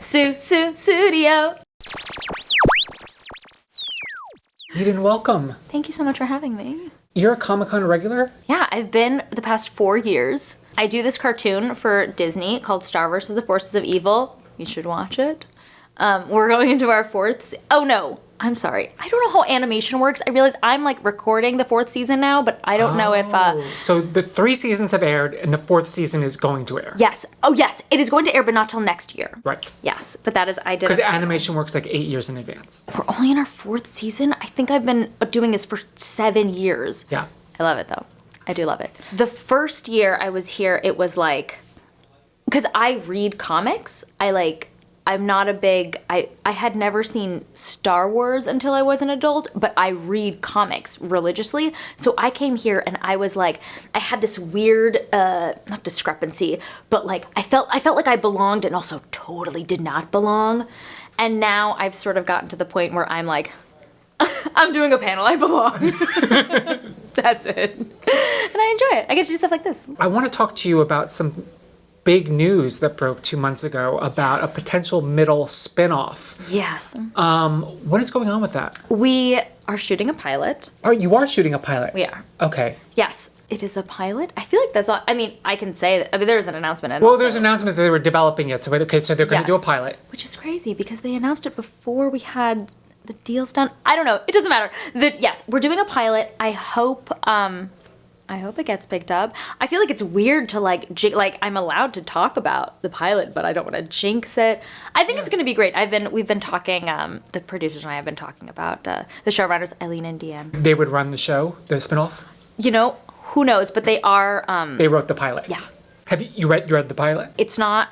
Studio. Eden, welcome. Thank you so much for having me. You're a Comic-Con regular? Yeah, I've been the past 4 years. I do this cartoon for Disney called Star vs. the Forces of Evil. You should watch it. We're going into our oh no, I'm sorry. I don't know how animation works. I realize I'm like recording the 4th season now, but I don't know if... So the 3 seasons have aired and the 4th season is going to air. Yes. Oh yes, it is going to air, but not till next year. Right. Yes, but that is, I did... Because animation works like 8 years in advance. We're only in our 4th season. I think I've been doing this for 7 years. Yeah. I love it though. I do love it. The first year I was here, it was like... Because I read comics, I'm not a big, I had never seen Star Wars until I was an adult, but I read comics religiously. So I came here and I was like, I had this weird, not discrepancy, but like, I felt like I belonged and also totally did not belong. And now I've sort of gotten to the point where I'm like, I'm doing a panel, I belong. That's it. And I enjoy it. I get to do stuff like this. I want to talk to you about some big news that broke 2 months ago about a potential Middle Spinoff. Yes. What is going on with that? We are shooting a pilot. Oh, you are shooting a pilot? We are. Okay. Yes, it is a pilot. I feel like that's all. I mean, I can say that. I mean, there's an announcement. And Well, there's an announcement that they were developing it. So, okay, so they're going to do a pilot. Which is crazy because they announced it before we had the deals done. I don't know. It doesn't matter. Yes, we're doing a pilot. I hope it gets picked up. I feel like it's weird to I'm allowed to talk about the pilot, but I don't want to jinx it. I think it's going to be great. We've been talking, the producers and I have been talking about the showrunners, Eileen and Deanne. They would run the show, the spinoff? You know, who knows, but they are... they wrote the pilot? Yeah. Have you read the pilot? It's not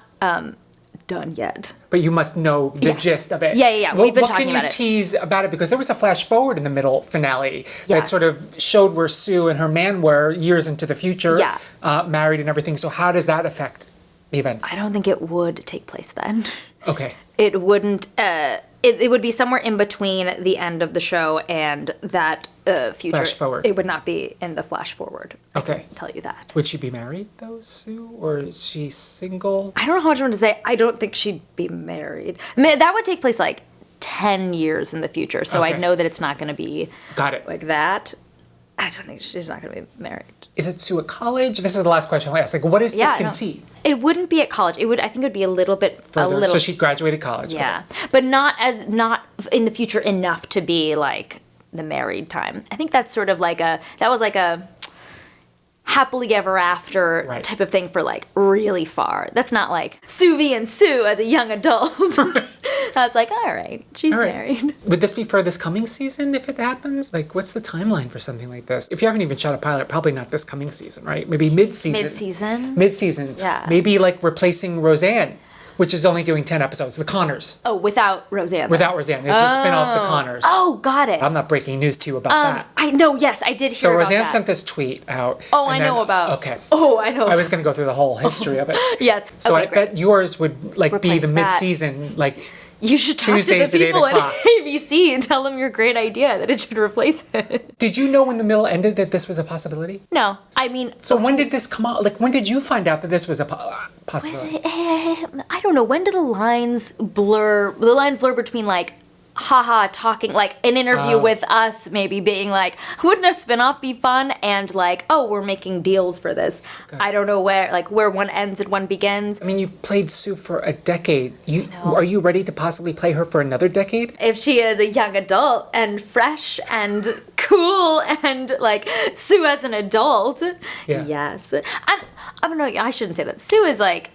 done yet. But you must know the gist of it. Yeah. We've been talking about it. What can you tease about it? Because there was a flash forward in the middle finale that sort of showed where Sue and her man were years into the future, married and everything. So how does that affect the events? I don't think it would take place then. Okay. It wouldn't. It would be somewhere in between the end of the show and that future. Flash forward. It would not be in the flash forward. Okay. I can tell you that. Would she be married though, Sue, or is she single? I don't know how much I want to say. I don't think she'd be married. I mean, that would take place like 10 years in the future, so I know that it's not going to be like that. I don't think she's not going to be married. Is it Sue at college? This is the last question I'll ask. Like, what is the conceit? It wouldn't be at college. I think it would be a little bit further. So she graduated college. Yeah, but not in the future enough to be like the married time. I think that's sort of like that was like a happily ever after type of thing for like really far. That's not like Sue and Sue as a young adult. That's like, all right, she's married. Would this be for this coming season if it happens? Like, what's the timeline for something like this? If you haven't even shot a pilot, probably not this coming season, right? Maybe mid-season. Mid-season. Yeah. Maybe like replacing Roseanne, which is only doing 10 episodes. The Connors. Oh, without Roseanne. Without Roseanne. It's the spin-off The Connors. Oh, got it. I'm not breaking news to you about that. I know, yes, I did hear so about Roseanne that. sent this tweet out. Oh, I know about. Okay. Oh, I know. I was going to go through the whole history of it. Yes. So I bet yours would like be the mid-season, like you should talk Tuesdays to the people at 8 o'clock. at ABC and tell them your great idea that it should replace it. Did you know when the middle ended that this was a possibility? No, I mean... So when did this come out? Like, when did you find out that this was a possibility? I don't know. When did the lines blur? The lines blur between, like, haha, talking, like, an interview with us maybe being like, wouldn't a spinoff be fun? And, like, oh, we're making deals for this. Okay. I don't know where one ends and one begins. I mean, you've played Sue for a decade. Are you ready to possibly play her for another decade? If she is a young adult and fresh and cool and, like, Sue as an adult, yes. I don't know, I shouldn't say that. Sue is, like,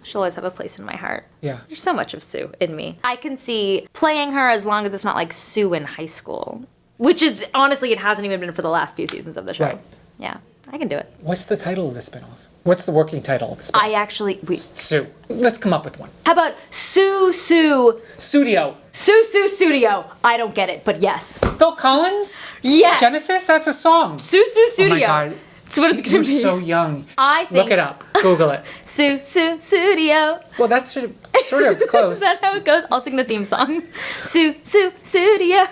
she'll always have a place in my heart. Yeah. There's so much of Sue in me. I can see playing her as long as it's not like Sue in high school. Which is, honestly, it hasn't even been for the last few seasons of the show. Right. Yeah, I can do it. What's the title of the spinoff? What's the working title of the spinoff? Sue. Let's come up with one. How about Sue? Studio. Studio. I don't get it, but yes. Phil Collins? Yes. Genesis? That's a song. Studio. Oh my God. That's what it's gonna be. You're so young. I think. Look it up. Google it. Studio. Well, that's sort of close. Is that how it goes? I'll sing the theme song. Studio.